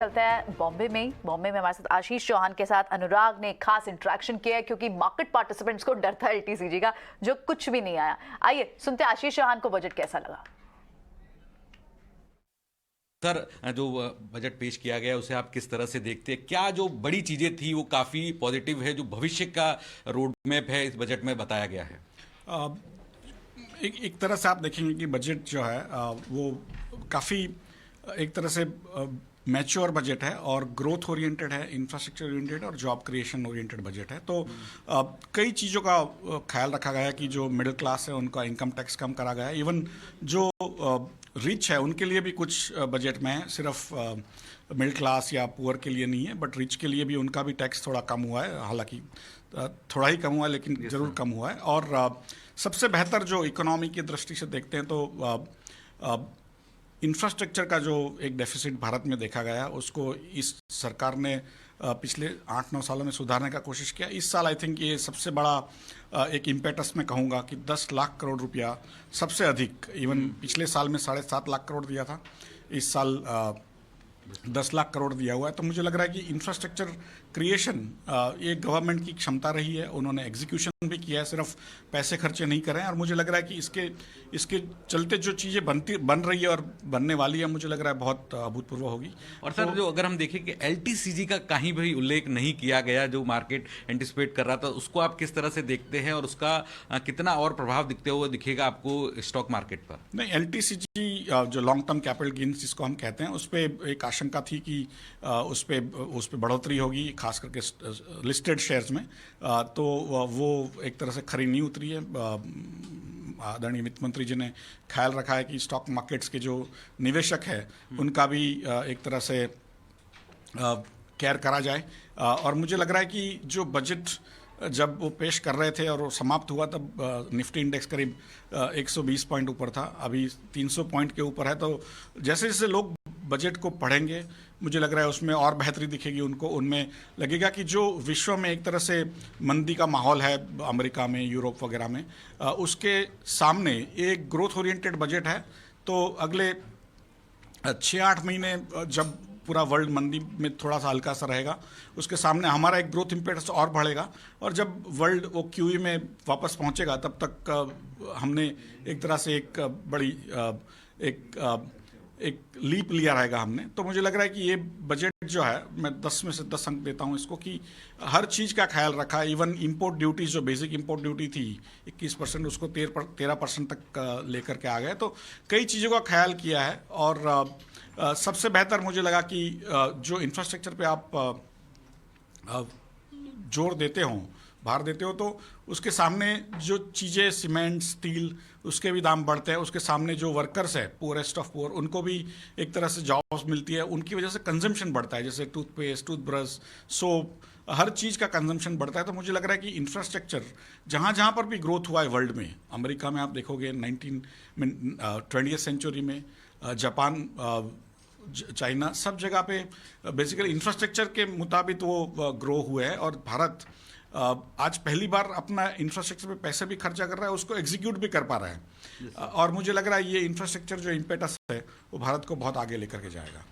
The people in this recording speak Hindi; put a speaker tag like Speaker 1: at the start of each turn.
Speaker 1: चलते हैं बॉम्बे में हमारे साथ आशीष चौहान के साथ अनुराग ने खास इंटरेक्शन किया है क्योंकि मार्केट पार्टिसिपेंट्स को डर था एलटीसीजी का जो कुछ भी नहीं आया। आइए सुनते हैं आशीष चौहान को बजट कैसा लगा।
Speaker 2: सर, जो बजट पेश किया गया उसे आप किस तरह से देखते हैं? क्या जो बड़ी चीजें थी वो काफी पॉजिटिव है? जो भविष्य का रोड मैप है इस बजट में बताया गया है।
Speaker 3: एक तरह से आप देखेंगे कि बजट जो है वो काफ़ी एक तरह से मैच्योर बजट है और ग्रोथ ओरिएंटेड है, इंफ्रास्ट्रक्चर ओरिएंटेड और जॉब क्रिएशन ओरिएंटेड बजट है। तो कई चीज़ों का ख्याल रखा गया है कि जो मिडिल क्लास है उनका इनकम टैक्स कम करा गया है। इवन जो रिच है उनके लिए भी कुछ बजट में है, सिर्फ मिडिल क्लास या पुअर के लिए नहीं है, बट रिच के लिए भी उनका भी टैक्स थोड़ा कम हुआ है। हालांकि थोड़ा ही कम हुआ है लेकिन ज़रूर कम हुआ है। और सबसे बेहतर जो इकोनॉमी की दृष्टि से देखते हैं तो इंफ्रास्ट्रक्चर का जो एक डेफिसिट भारत में देखा गया उसको इस सरकार ने पिछले 8-9 सालों में सुधारने का कोशिश किया। इस साल आई थिंक ये सबसे बड़ा एक इम्पेटस में कहूँगा कि 10 लाख करोड़ रुपया सबसे अधिक, इवन पिछले साल में 7.5 लाख करोड़ दिया था, इस साल 10 लाख करोड़ दिया हुआ है। तो मुझे लग रहा है कि इंफ्रास्ट्रक्चर क्रिएशन ये गवर्नमेंट की क्षमता रही है, उन्होंने एग्जीक्यूशन भी किया है, सिर्फ पैसे खर्चे नहीं कर रहे हैं। और मुझे लग रहा है कि इसके चलते जो चीज़ें बन रही है और बनने वाली है, मुझे लग रहा है बहुत अभूतपूर्व होगी।
Speaker 2: और सर, जो अगर हम देखें कि एलटीसीजी का कहीं भी उल्लेख नहीं किया गया जो मार्केट एंटिसिपेट कर रहा था, उसको आप किस तरह से देखते हैं और उसका कितना और प्रभाव दिखते हुए दिखेगा आपको स्टॉक मार्केट पर?
Speaker 3: नहीं, एलटीसीजी जो लॉन्ग टर्म कैपिटल गेन्स जिसको हम कहते हैं, उस पर एक आशंका थी कि उस पर बढ़ोतरी होगी, खास करके लिस्टेड शेयर्स में। तो वो एक तरह से खरी नहीं उतरी है। आदरणीय वित्त मंत्री जी ने ख्याल रखा है कि स्टॉक मार्केट्स के जो निवेशक है उनका भी एक तरह से केयर करा जाए। और मुझे लग रहा है कि जो बजट जब वो पेश कर रहे थे और वो समाप्त हुआ तब निफ्टी इंडेक्स करीब 120 पॉइंट ऊपर था, अभी 300 पॉइंट के ऊपर है। तो जैसे जैसे लोग बजट को पढ़ेंगे मुझे लग रहा है उसमें और बेहतरी दिखेगी उनको। उनमें लगेगा कि जो विश्व में एक तरह से मंदी का माहौल है, अमेरिका में, यूरोप वगैरह में, उसके सामने एक ग्रोथ ओरिएंटेड बजट है। तो अगले 6-8 महीने जब पूरा वर्ल्ड मंदी में थोड़ा सा हल्का सा रहेगा, उसके सामने हमारा एक ग्रोथ इम्पेटस और बढ़ेगा। और जब वर्ल्ड वो क्यूई में वापस पहुंचेगा तब तक हमने एक तरह से एक बड़ी एक लीप लिया रहेगा हमने। तो मुझे लग रहा है कि ये बजट जो है, मैं 10 में से 10 अंक देता हूँ इसको, कि हर चीज़ का ख्याल रखा। इवन इंपोर्ट ड्यूटीज, जो बेसिक इंपोर्ट ड्यूटी थी 21%, उसको 13% तक लेकर के आ गए। तो कई चीज़ों का ख्याल किया है। और सबसे बेहतर मुझे लगा कि जो इंफ्रास्ट्रक्चर पे आप जोर देते हो, भार देते हो, तो उसके सामने जो चीज़ें सीमेंट, स्टील, उसके भी दाम बढ़ते हैं। उसके सामने जो वर्कर्स है, पुअरेस्ट ऑफ पुअर, उनको भी एक तरह से जॉब्स मिलती है, उनकी वजह से कंजम्पशन बढ़ता है, जैसे टूथपेस्ट, टूथब्रश, सोप, हर चीज़ का कंजम्पशन बढ़ता है। तो मुझे लग रहा है कि इंफ्रास्ट्रक्चर जहाँ जहाँ पर भी ग्रोथ हुआ है वर्ल्ड में, अमेरिका में आप देखोगे 20th सेंचुरी में, जापान, चाइना, सब जगह पे बेसिकली इंफ्रास्ट्रक्चर के मुताबिक वो ग्रो हुए हैं। और भारत आज पहली बार अपना इंफ्रास्ट्रक्चर पे पैसे भी खर्चा कर रहा है, उसको एग्जीक्यूट भी कर पा रहा है। और मुझे लग रहा है ये इंफ्रास्ट्रक्चर जो इम्पेटस है वो भारत को बहुत आगे लेकर के जाएगा।